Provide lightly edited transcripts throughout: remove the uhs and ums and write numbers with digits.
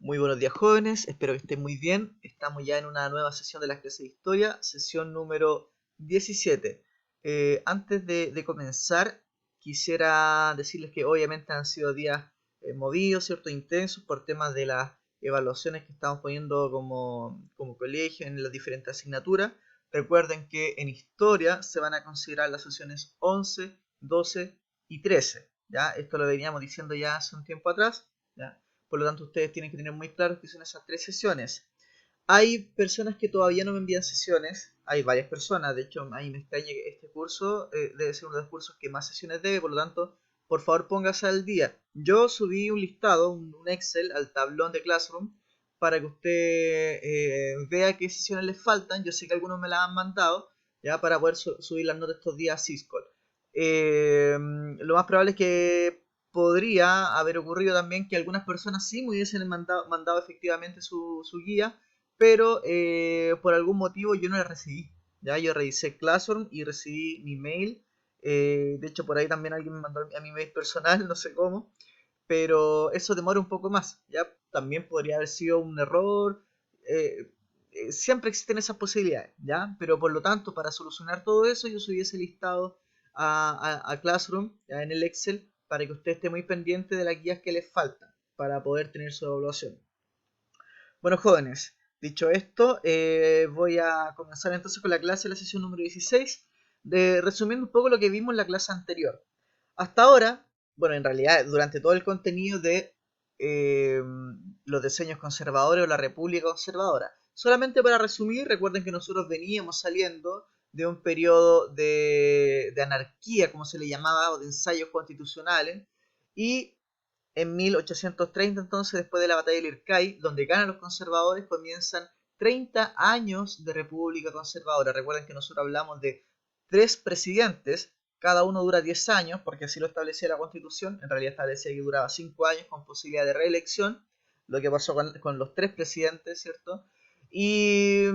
Muy buenos días, jóvenes, espero que estén muy bien. Estamos ya en una nueva sesión de las clases de historia, sesión número 17. Antes de comenzar, quisiera decirles que obviamente han sido días movidos, ¿cierto? Intensos por temas de las evaluaciones que estamos poniendo como colegio en las diferentes asignaturas. Recuerden que en historia se van a considerar las sesiones 11, 12 y 13. ¿Ya? Esto lo veníamos diciendo ya hace un tiempo atrás. ¿Ya? Por lo tanto, ustedes tienen que tener muy claro que son esas tres sesiones. Hay personas que todavía no me envían sesiones. Hay varias personas. De hecho, a mí me extraña que este curso debe ser uno de los cursos que más sesiones debe. Por lo tanto, por favor, póngase al día. Yo subí un listado, un Excel al tablón de Classroom para que usted vea qué sesiones les faltan. Yo sé que algunos me las han mandado ya para poder subir las notas estos días a Syscall. Lo más probable es que podría haber ocurrido también que algunas personas sí me hubiesen mandado efectivamente su guía, pero por algún motivo yo no la recibí. Ya yo revisé Classroom y recibí mi mail. De hecho, por ahí también alguien me mandó a mi mail personal, no sé cómo, pero eso demora un poco más. Ya también podría haber sido un error. eh, Siempre existen esas posibilidades, ¿ya? Pero por lo tanto, para solucionar todo eso, yo subí ese listado a Classroom, ¿ya? En el Excel, para que usted esté muy pendiente de las guías que les faltan para poder tener su evaluación. Bueno, jóvenes, dicho esto, voy a comenzar entonces con la clase de la sesión número 16, resumiendo un poco lo que vimos en la clase anterior. Hasta ahora, bueno, en realidad, durante todo el contenido de eh, los diseños conservadores o la República Conservadora. Solamente para resumir, recuerden que nosotros veníamos saliendo de un periodo de anarquía, como se le llamaba, o de ensayos constitucionales, y en 1830, entonces, después de la batalla del Ircay, donde ganan los conservadores, comienzan 30 años de república conservadora. Recuerden que nosotros hablamos de tres presidentes, cada uno dura 10 años, porque así lo establecía la Constitución. En realidad establecía que duraba 5 años con posibilidad de reelección, lo que pasó con los tres presidentes, ¿cierto? Y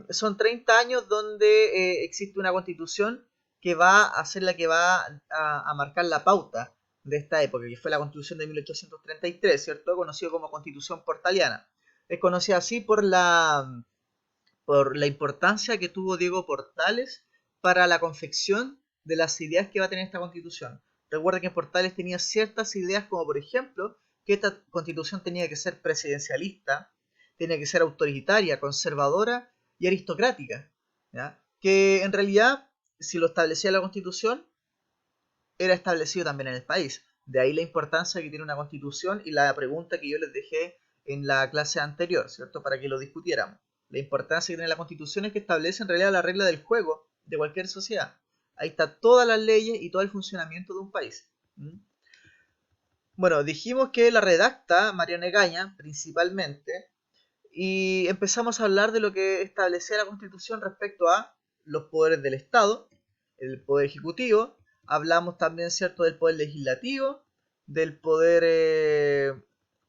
son 30 años donde existe una Constitución que va a ser la que va a marcar la pauta de esta época, que fue la Constitución de 1833, ¿cierto? Conocido como Constitución Portaliana. Es conocida así por la importancia que tuvo Diego Portales para la confección de las ideas que va a tener esta Constitución. Recuerda que Portales tenía ciertas ideas como, por ejemplo, que esta Constitución tenía que ser presidencialista, tenía que ser autoritaria, conservadora y aristocrática, ¿ya? Que en realidad, si lo establecía la Constitución, era establecido también en el país. De ahí la importancia que tiene una constitución y la pregunta que yo les dejé en la clase anterior, ¿cierto? Para que lo discutiéramos. La importancia que tiene la constitución es que establece en realidad la regla del juego de cualquier sociedad. Ahí está todas las leyes y todo el funcionamiento de un país. ¿Mm? Bueno, dijimos que la redacta Mariana Egaña, principalmente, y empezamos a hablar de lo que establecía la Constitución respecto a los poderes del Estado, el poder ejecutivo. Hablamos también, ¿cierto?, del poder legislativo, del poder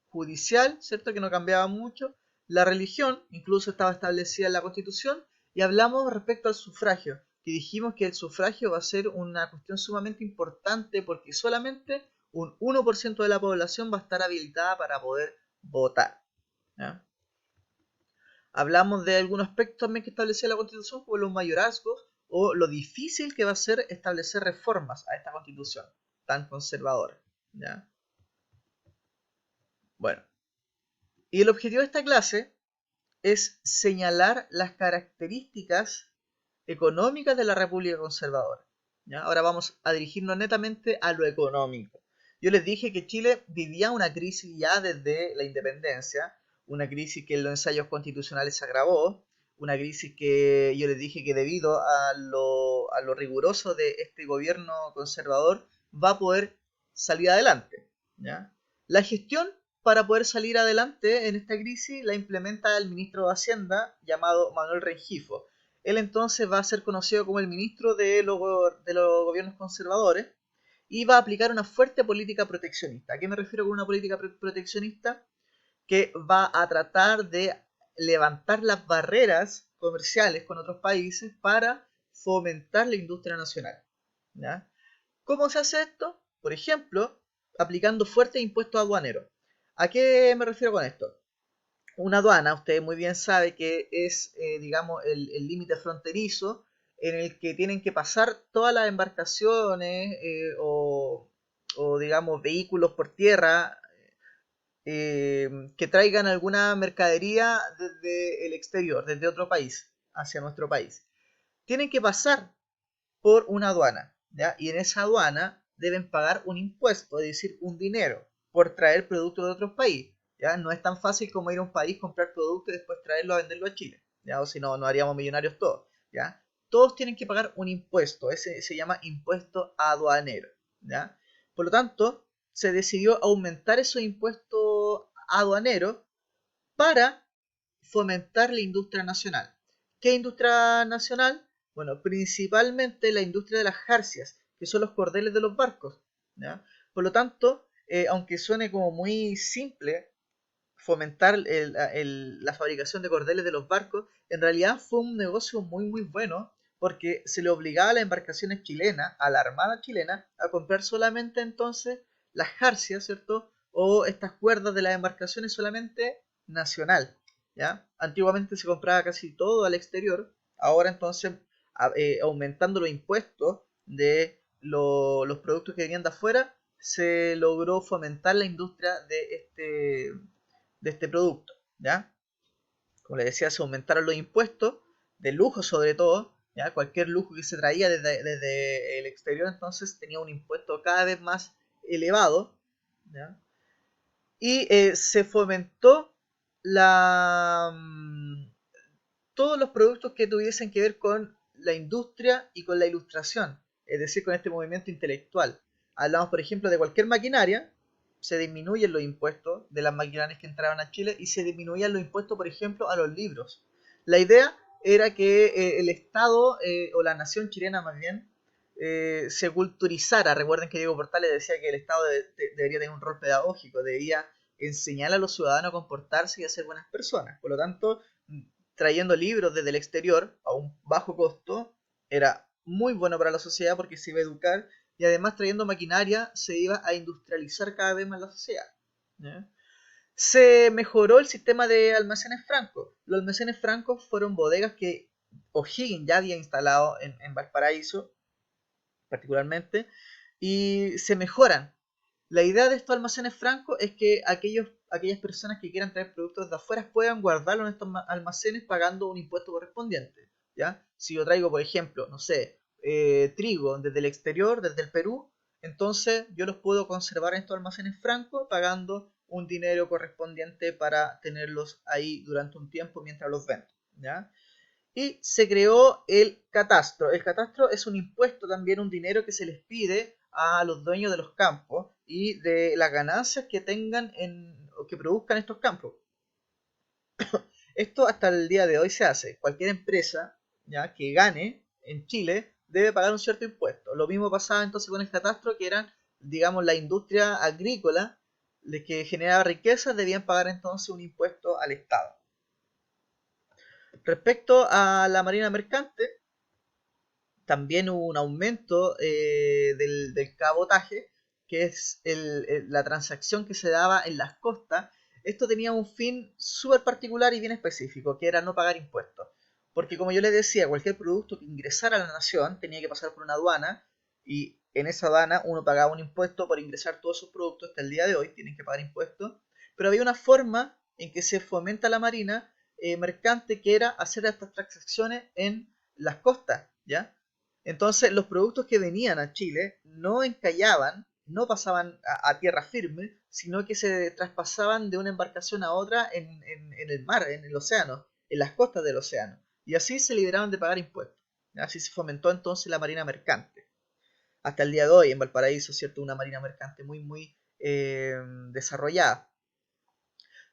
judicial, ¿cierto?, que no cambiaba mucho. La religión incluso estaba establecida en la Constitución. Y hablamos respecto al sufragio, que dijimos que el sufragio va a ser una cuestión sumamente importante porque solamente un 1% de la población va a estar habilitada para poder votar, ¿ya? Hablamos de algunos aspectos también que establecía la Constitución, como los mayorazgos o lo difícil que va a ser establecer reformas a esta Constitución tan conservadora, ¿ya? Bueno, y el objetivo de esta clase es señalar las características económicas de la República Conservadora, ¿ya? Ahora vamos a dirigirnos netamente a lo económico. Yo les dije que Chile vivía una crisis ya desde la independencia, una crisis que en los ensayos constitucionales se agravó, una crisis que yo les dije que debido a lo riguroso de este gobierno conservador va a poder salir adelante, ¿ya? La gestión para poder salir adelante en esta crisis la implementa el ministro de Hacienda llamado Manuel Rengifo. Él entonces va a ser conocido como el ministro de los gobiernos conservadores y va a aplicar una fuerte política proteccionista. ¿A qué me refiero con una política proteccionista? Que va a tratar de levantar las barreras comerciales con otros países para fomentar la industria nacional, ¿ya? ¿Cómo se hace esto? Por ejemplo, aplicando fuertes impuestos aduaneros. ¿A qué me refiero con esto? una aduana, usted muy bien sabe que es, digamos, el límite fronterizo en el que tienen que pasar todas las embarcaciones o, digamos, vehículos por tierra que traigan alguna mercadería desde el exterior, desde otro país, hacia nuestro país. Tienen que pasar por una aduana, ¿ya? Y en esa aduana deben pagar un impuesto, es decir, un dinero, por traer productos de otros países. ¿Ya? No es tan fácil como ir a un país, comprar productos y después traerlo a venderlo a Chile. ¿Ya? O si no, no haríamos millonarios todos. ¿Ya? Todos tienen que pagar un impuesto, ese se llama impuesto aduanero. ¿Ya? Por lo tanto, se decidió aumentar esos impuestos aduaneros para fomentar la industria nacional. ¿Qué industria nacional? Bueno, principalmente la industria de las jarcias, que son los cordeles de los barcos. ¿Ya? Por lo tanto, aunque suene como muy simple fomentar la fabricación de cordeles de los barcos, en realidad fue un negocio muy muy bueno porque se le obligaba a las embarcaciones chilenas, a la armada chilena, a comprar solamente entonces las jarcias, ¿cierto? O estas cuerdas de las embarcaciones solamente nacional, ¿ya? Antiguamente se compraba casi todo al exterior, ahora entonces aumentando los impuestos de los productos que venían de afuera, se logró fomentar la industria de este producto, ¿ya? Como les decía, se aumentaron los impuestos, de lujo sobre todo, ¿ya? Cualquier lujo que se traía desde el exterior entonces tenía un impuesto cada vez más elevado, ¿ya? Y se fomentó la, todos los productos que tuviesen que ver con la industria y con la ilustración, es decir, con este movimiento intelectual. Hablamos, por ejemplo, de cualquier maquinaria, se disminuyen los impuestos de las maquinarias que entraban a Chile y se disminuían los impuestos, por ejemplo, a los libros. La idea era que el Estado, o la nación chilena más bien, se culturizara. Recuerden que Diego Portales decía que el Estado debería tener un rol pedagógico, debía enseñar a los ciudadanos a comportarse y a ser buenas personas. Por lo tanto, trayendo libros desde el exterior a un bajo costo era muy bueno para la sociedad porque se iba a educar y además trayendo maquinaria se iba a industrializar cada vez más la sociedad. ¿Ya? Se mejoró el sistema de almacenes francos. Los almacenes francos fueron bodegas que O'Higgins ya había instalado en Valparaíso particularmente y se mejoran. La idea de estos almacenes francos es que aquellas personas que quieran traer productos de afuera puedan guardarlos en estos almacenes pagando un impuesto correspondiente. ¿Ya? Si yo traigo, por ejemplo, no sé, trigo desde el exterior, desde el Perú, entonces yo los puedo conservar en estos almacenes francos pagando un dinero correspondiente para tenerlos ahí durante un tiempo mientras los vendo. ¿Ya? Y se creó el catastro. El catastro es un impuesto también, un dinero que se les pide a los dueños de los campos y de las ganancias que tengan o que produzcan estos campos. Esto hasta el día de hoy se hace. Cualquier empresa, ¿ya?, que gane en Chile debe pagar un cierto impuesto. Lo mismo pasaba entonces con el catastro, que eran, digamos, la industria agrícola de que generaba riqueza, debían pagar entonces un impuesto al Estado. Respecto a la marina mercante, también hubo un aumento del cabotaje, que es la transacción que se daba en las costas. Esto tenía un fin súper particular y bien específico, que era no pagar impuestos. Porque como yo les decía, cualquier producto que ingresara a la nación tenía que pasar por una aduana y en esa aduana uno pagaba un impuesto por ingresar todos esos productos. Hasta el día de hoy tienen que pagar impuestos. Pero había una forma en que se fomenta la marina mercante, que era hacer estas transacciones en las costas, ¿ya? Entonces, los productos que venían a Chile no encallaban, no pasaban a tierra firme, sino que se traspasaban de una embarcación a otra en el mar, en el océano, en las costas del océano. Y así se liberaban de pagar impuestos. Así se fomentó entonces la marina mercante. Hasta el día de hoy en Valparaíso, ¿cierto? Una marina mercante muy, muy desarrollada.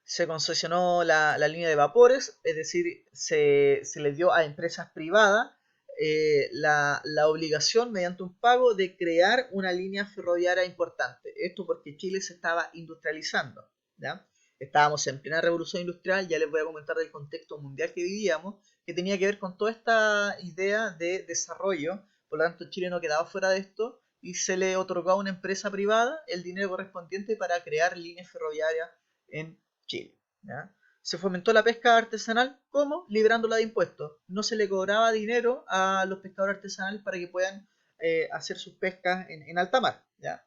Se concesionó la línea de vapores, es decir, se le dio a empresas privadas la obligación mediante un pago de crear una línea ferroviaria importante. Esto porque Chile se estaba industrializando, ¿ya? Estábamos en plena revolución industrial, ya les voy a comentar del contexto mundial que vivíamos, que tenía que ver con toda esta idea de desarrollo. Por lo tanto, Chile no quedaba fuera de esto y se le otorgó a una empresa privada el dinero correspondiente para crear líneas ferroviarias en Chile, ¿ya? Se fomentó la pesca artesanal, ¿cómo? Librándola de impuestos. No se le cobraba dinero a los pescadores artesanales para que puedan hacer sus pescas en alta mar, ¿ya?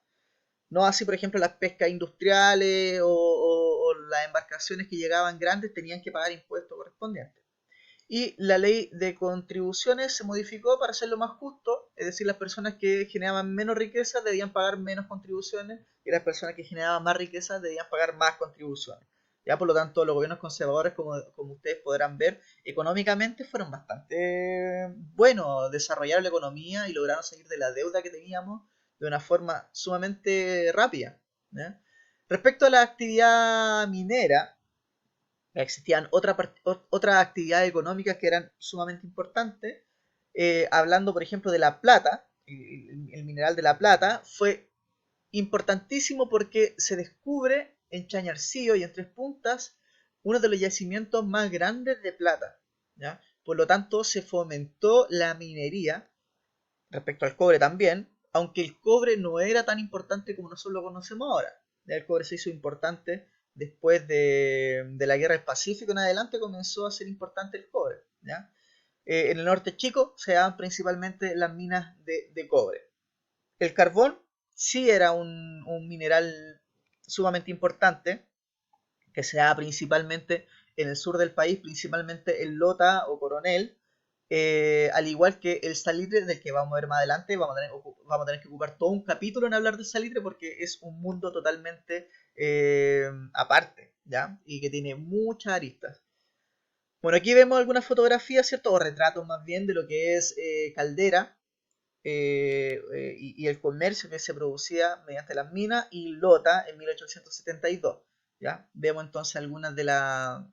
No así, por ejemplo, las pescas industriales o las embarcaciones que llegaban grandes tenían que pagar impuestos correspondientes. Y la ley de contribuciones se modificó para hacerlo más justo, es decir, las personas que generaban menos riqueza debían pagar menos contribuciones y las personas que generaban más riqueza debían pagar más contribuciones. Ya, por lo tanto, los gobiernos conservadores, como ustedes podrán ver, económicamente fueron bastante buenos, desarrollaron la economía y lograron salir de la deuda que teníamos de una forma sumamente rápida, ¿ya? Respecto a la actividad minera, existían otras actividades económicas que eran sumamente importantes. Hablando, por ejemplo, de la plata, el mineral de la plata fue importantísimo porque se descubre en Chañarcillo y en Tres Puntas uno de los yacimientos más grandes de plata, ¿ya? Por lo tanto, se fomentó la minería respecto al cobre también, aunque el cobre no era tan importante como nosotros lo conocemos ahora. El cobre se hizo importante después de la guerra del Pacífico en adelante, comenzó a ser importante el cobre, ¿ya? En el norte chico se daban principalmente las minas de cobre. El carbón sí era un mineral sumamente importante, que se da principalmente en el sur del país, principalmente en Lota o Coronel, al igual que el salitre, del que vamos a ver más adelante. Vamos a tener que ocupar todo un capítulo en hablar del salitre porque es un mundo totalmente aparte, ¿ya? Y que tiene muchas aristas. Bueno, aquí vemos algunas fotografías, ¿cierto? O retratos más bien de lo que es Caldera, y el comercio que se producía mediante las minas, y Lota en 1872. ¿Ya? Vemos entonces algunas de la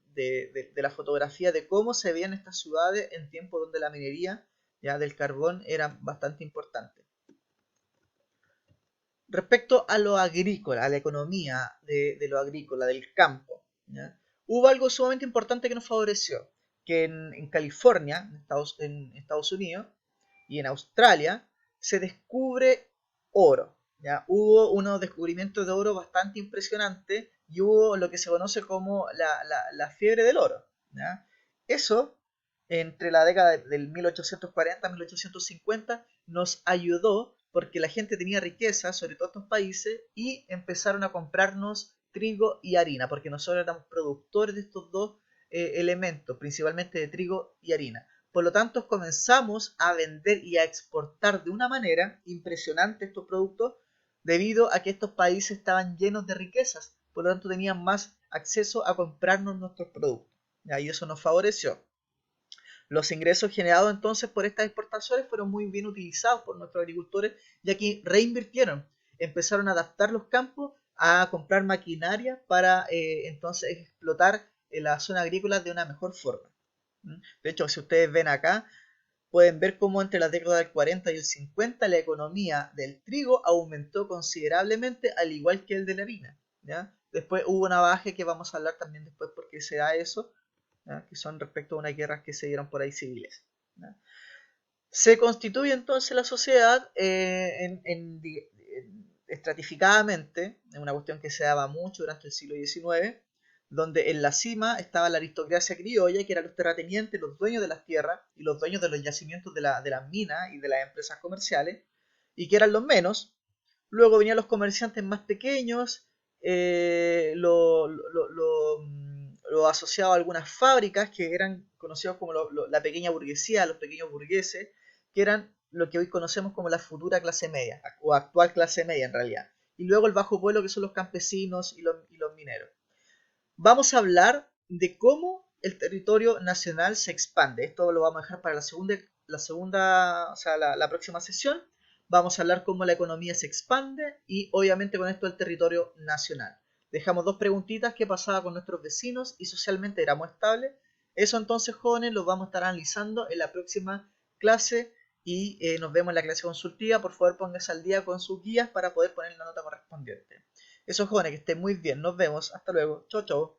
fotografía de cómo se veían estas ciudades en tiempos donde la minería, ya, del carbón era bastante importante. Respecto a lo agrícola, a la economía de lo agrícola, del campo, ¿ya? Hubo algo sumamente importante que nos favoreció, que en California, en Estados Unidos, y en Australia, se descubre oro. ¿Ya? Hubo unos descubrimientos de oro bastante impresionantes y hubo lo que se conoce como la fiebre del oro. ¿Ya? Eso, entre la década del 1840 a 1850, nos ayudó porque la gente tenía riqueza, sobre todo estos países, y empezaron a comprarnos trigo y harina, porque nosotros éramos productores de estos dos elementos, principalmente de trigo y harina. Por lo tanto, comenzamos a vender y a exportar de una manera impresionante estos productos debido a que estos países estaban llenos de riquezas. Por lo tanto, tenían más acceso a comprarnos nuestros productos. Y eso nos favoreció. Los ingresos generados entonces por estas exportaciones fueron muy bien utilizados por nuestros agricultores, ya que reinvirtieron, empezaron a adaptar los campos a comprar maquinaria para entonces explotar la zona agrícola de una mejor forma. De hecho, si ustedes ven acá, pueden ver cómo entre las décadas del 40 y el 50 la economía del trigo aumentó considerablemente, al igual que el de la harina, ¿ya? Después hubo una baja que vamos a hablar también después por qué se da eso, ¿ya? Que son respecto a unas guerras que se dieron por ahí civiles, ¿ya? Se constituye entonces la sociedad estratificadamente, en una cuestión que se daba mucho durante el siglo XIX, donde en la cima estaba la aristocracia criolla, que eran los terratenientes, los dueños de las tierras y los dueños de los yacimientos de las minas y de las empresas comerciales, y que eran los menos. Luego venían los comerciantes más pequeños, lo asociado a algunas fábricas que eran conocidos como la pequeña burguesía, los pequeños burgueses, que eran lo que hoy conocemos como la futura clase media, o actual clase media en realidad. Y luego el bajo pueblo, que son los campesinos y los mineros. Vamos a hablar de cómo el territorio nacional se expande. Esto lo vamos a dejar para o sea, la próxima sesión. Vamos a hablar cómo la economía se expande y obviamente con esto el territorio nacional. Dejamos dos preguntitas: qué pasaba con nuestros vecinos y socialmente éramos estables. Eso entonces, jóvenes, lo vamos a estar analizando en la próxima clase y nos vemos en la clase consultiva. Por favor, pónganse al día con sus guías para poder poner la nota correspondiente. Eso, jóvenes, que estén muy bien. Nos vemos. Hasta luego. Chau, chau.